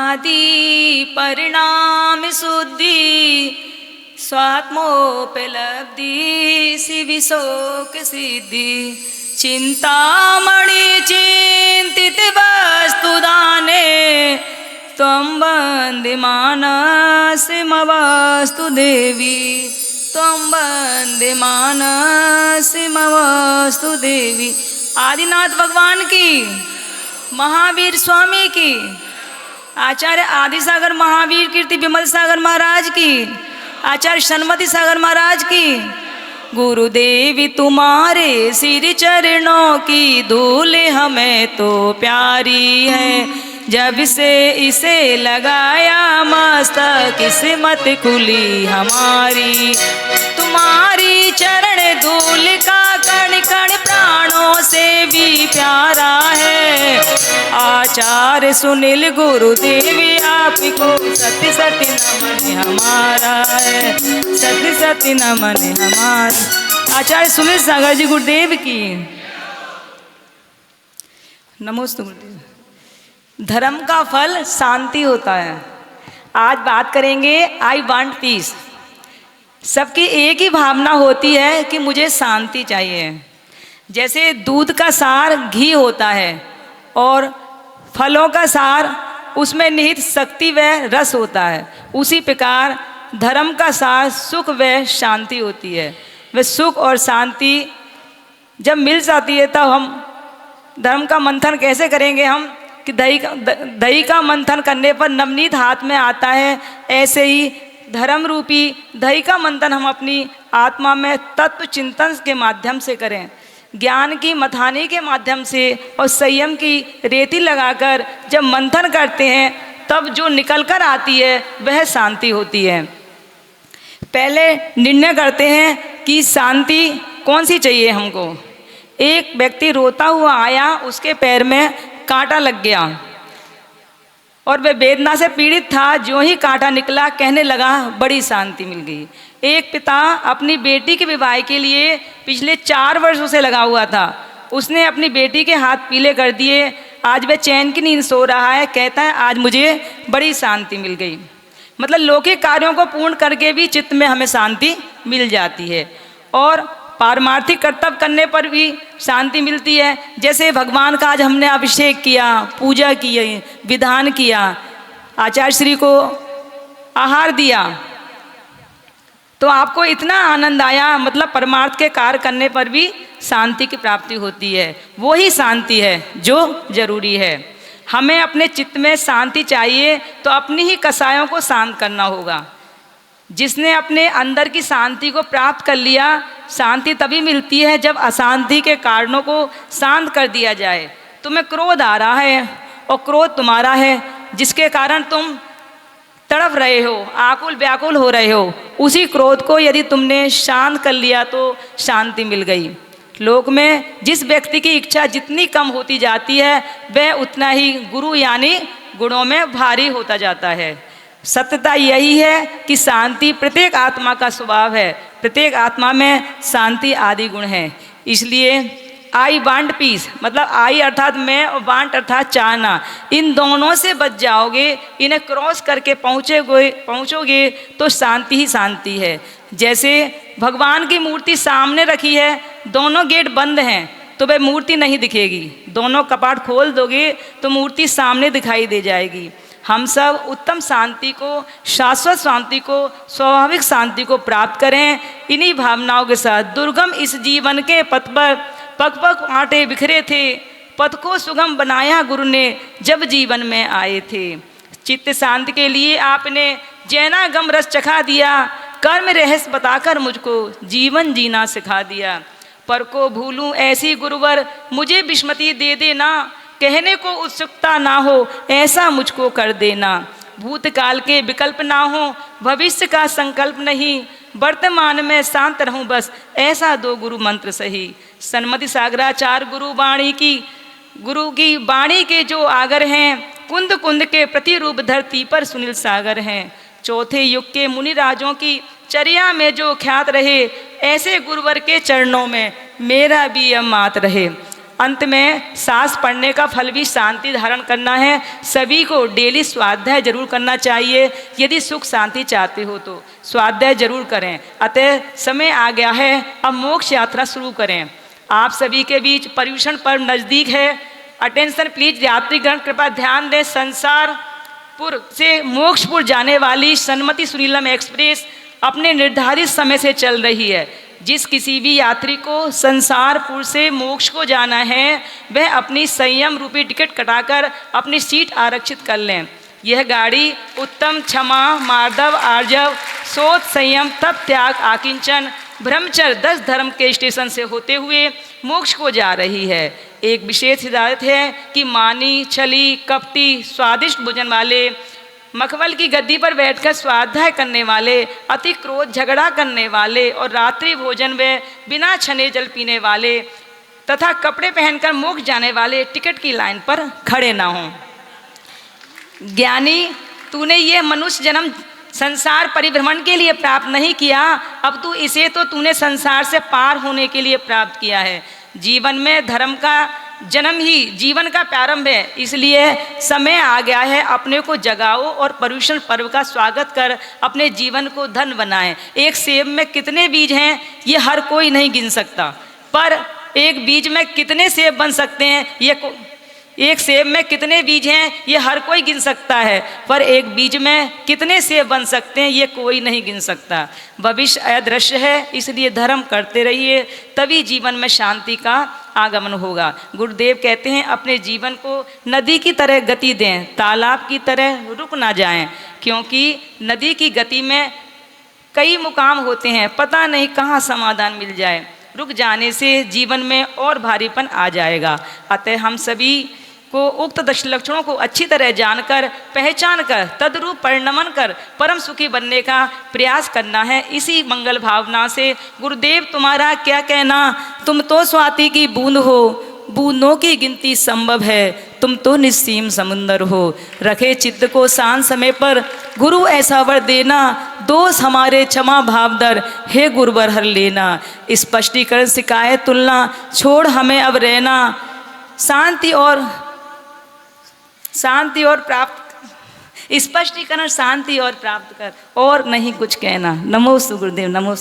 समाधि परिणाम शुद्धि स्वात्मोपलब्धि शिवि शोक सिद्धि चिंतामणि चिंतित वस्तु दाने त्वं वन्दे मानसिमवस्तु देवी त्वं वन्दे मानसिमवस्तु देवी। आदिनाथ भगवान की, महावीर स्वामी की, आचार्य आदिसागर महावीर कीर्ति विमल सागर महाराज की, आचार्य सन्मति सागर महाराज की। गुरुदेवी तुम्हारे सिर चरणों की धूल हमें तो प्यारी है, जब से इसे लगाया मस्तक किस्मत खुली हमारी। तुम्हारी चरण धूल का कण कण प्राणों से भी प्यारा है। आचार्य सुनील गुरुदेवी आपको सत्य सत्य नमन हमारा है, सत्य सत्य नमन हमारा। आचार्य सुनील सागर जी गुरुदेव की नमोस्तु गुरुदेव। धर्म का फल शांति होता है। आज बात करेंगे आई वांट पीस। सबकी एक ही भावना होती है कि मुझे शांति चाहिए। जैसे दूध का सार घी होता है और फलों का सार उसमें निहित शक्ति व रस होता है, उसी प्रकार धर्म का सार सुख व शांति होती है। वह सुख और शांति जब मिल जाती है तब हम धर्म का मंथन कैसे करेंगे हम कि दही का मंथन करने पर नवनीत हाथ में आता है, ऐसे ही धर्म रूपी दही का मंथन हम अपनी आत्मा में तत्व चिंतन के माध्यम से करें, ज्ञान की मथानी के माध्यम से और संयम की रेती लगाकर जब मंथन करते हैं तब जो निकल कर आती है वह शांति होती है। पहले निर्णय करते हैं कि शांति कौन सी चाहिए हमको। एक व्यक्ति रोता हुआ आया, उसके पैर में कांटा लग गया और वह वेदना से पीड़ित था। जो ही कांटा निकला कहने लगा बड़ी शांति मिल गई। एक पिता अपनी बेटी के विवाह के लिए पिछले 4 वर्षों से लगा हुआ था। उसने अपनी बेटी के हाथ पीले कर दिए। आज वह चैन की नींद सो रहा है, कहता है आज मुझे बड़ी शांति मिल गई। मतलब लौकिक कार्यों को पूर्ण करके भी चित्त में हमें शांति मिल जाती है और पारमार्थिक कर्तव्य करने पर भी शांति मिलती है। जैसे भगवान का आज हमने अभिषेक किया, पूजा की, विधान किया, आचार्य श्री को आहार दिया, तो आपको इतना आनंद आया। मतलब परमार्थ के कार्य करने पर भी शांति की प्राप्ति होती है। वो ही शांति है जो जरूरी है। हमें अपने चित्त में शांति चाहिए तो अपनी ही कसायों को शांत करना होगा। जिसने अपने अंदर की शांति को प्राप्त कर लिया, शांति तभी मिलती है जब अशांति के कारणों को शांत कर दिया जाए। तुम्हें क्रोध आ रहा है और क्रोध तुम्हारा है, जिसके कारण तुम तड़प रहे हो, आकुल व्याकुल हो रहे हो, उसी क्रोध को यदि तुमने शांत कर लिया तो शांति मिल गई। लोक में जिस व्यक्ति की इच्छा जितनी कम होती जाती है वह उतना ही गुरु यानी गुणों में भारी होता जाता है। सत्यता यही है कि शांति प्रत्येक आत्मा का स्वभाव है। प्रत्येक आत्मा में शांति आदि गुण है। इसलिए आई वांट पीस, मतलब आई अर्थात मैं और वांट अर्थात चाहना, इन दोनों से बच जाओगे। इन्हें क्रॉस करके पहुँचोगे तो शांति ही शांति है। जैसे भगवान की मूर्ति सामने रखी है, दोनों गेट बंद हैं तो वह मूर्ति नहीं दिखेगी। दोनों कपाट खोल दोगे तो मूर्ति सामने दिखाई दे जाएगी। हम सब उत्तम शांति को, शाश्वत शांति को, स्वाभाविक शांति को प्राप्त करें। इन्हीं भावनाओं के साथ दुर्गम इस जीवन के पथ पर पग पग आटे बिखरे थे, पथ को सुगम बनाया गुरु ने जब जीवन में आए थे। चित्त शांति के लिए आपने जैना गम रस चखा दिया, कर्म रहस्य बताकर मुझको जीवन जीना सिखा दिया। पर को भूलूं ऐसी गुरुवर मुझे विस्मृति दे देना, कहने को उत्सुकता ना हो ऐसा मुझको कर देना। भूतकाल के विकल्प ना हो, भविष्य का संकल्प नहीं, वर्तमान में शांत रहूं बस ऐसा दो गुरु मंत्र सही। सन्मति सागराचार्य गुरु की वाणी के जो आगर हैं, कुंद कुंद के प्रतिरूप धरती पर सुनील सागर हैं। चौथे युग के मुनि राजों की चर्या में जो ख्यात रहे, ऐसे गुरुवर के चरणों में मेरा भी अब मात रहे। अंत में सांस पड़ने का फल भी शांति धारण करना है। सभी को डेली स्वाध्याय जरूर करना चाहिए। यदि सुख शांति चाहते हो तो स्वाध्याय जरूर करें। अतः समय आ गया है, अब मोक्ष यात्रा शुरू करें। आप सभी के बीच पर्युषण पर्व नज़दीक है। अटेंशन प्लीज, यात्रीगण कृपया ध्यान दें। संसारपुर से मोक्षपुर जाने वाली सन्मति सुरीलम एक्सप्रेस अपने निर्धारित समय से चल रही है। जिस किसी भी यात्री को संसारपुर से मोक्ष को जाना है वह अपनी संयम रूपी टिकट कटाकर अपनी सीट आरक्षित कर लें। यह गाड़ी उत्तम, क्षमा, मार्दव, आर्जव, शोध, संयम, तप, त्याग, आकिंचन, ब्रह्मचर्य 10 धर्म के स्टेशन से होते हुए मोक्ष को जा रही है। एक विशेष हिदायत है कि मानी, छली, कपटी, स्वादिष्ट भोजन वाले, मखमल की गद्दी पर बैठकर स्वाध्याय करने वाले, अति क्रोध, झगड़ा करने वाले और रात्रि भोजन में बिना छने जल पीने वाले तथा कपड़े पहनकर मोक्ष जाने वाले टिकट की लाइन पर खड़े ना हों। ज्ञानी, तूने ये मनुष्य जन्म संसार परिभ्रमण के लिए प्राप्त नहीं किया, अब तू इसे तो तूने संसार से पार होने के लिए प्राप्त किया है। जीवन में धर्म का जन्म ही जीवन का प्रारंभ है, इसलिए समय आ गया है अपने को जगाओ और पर्युषण पर्व का स्वागत कर अपने जीवन को धन बनाएं। एक सेब में कितने बीज हैं ये हर कोई नहीं गिन सकता, पर एक बीज में कितने सेब बन सकते हैं एक सेब में कितने बीज हैं ये हर कोई गिन सकता है, पर एक बीज में कितने सेब बन सकते हैं ये कोई नहीं गिन सकता। भविष्य अदृश्य है, इसलिए धर्म करते रहिए, तभी जीवन में शांति का आगमन होगा। गुरुदेव कहते हैं अपने जीवन को नदी की तरह गति दें, तालाब की तरह रुक ना जाएं, क्योंकि नदी की गति में कई मुकाम होते हैं, पता नहीं कहाँ समाधान मिल जाए। रुक जाने से जीवन में और भारीपन आ जाएगा। अतः हम सभी को उक्त 10 लक्षणों को अच्छी तरह जानकर, पहचान कर, तदरूप परिणमन कर परम सुखी बनने का प्रयास करना है। इसी मंगल भावना से गुरुदेव तुम्हारा क्या कहना, तुम तो स्वाति की बूंद हो, बूंदों की गिनती संभव है, तुम तो निस्सीम समुंदर हो। रखे चित्त को शांत समय पर गुरु ऐसा वर देना, दोष हमारे क्षमा भावदर, हे गुरुवर हर लेना। स्पष्टीकरण शिकायत तुलना छोड़ हमें अब रहना, शांति और प्राप्त स्पष्टीकरण शांति और प्राप्त कर, और नहीं कुछ कहना। नमो गुरुदेव, नमो।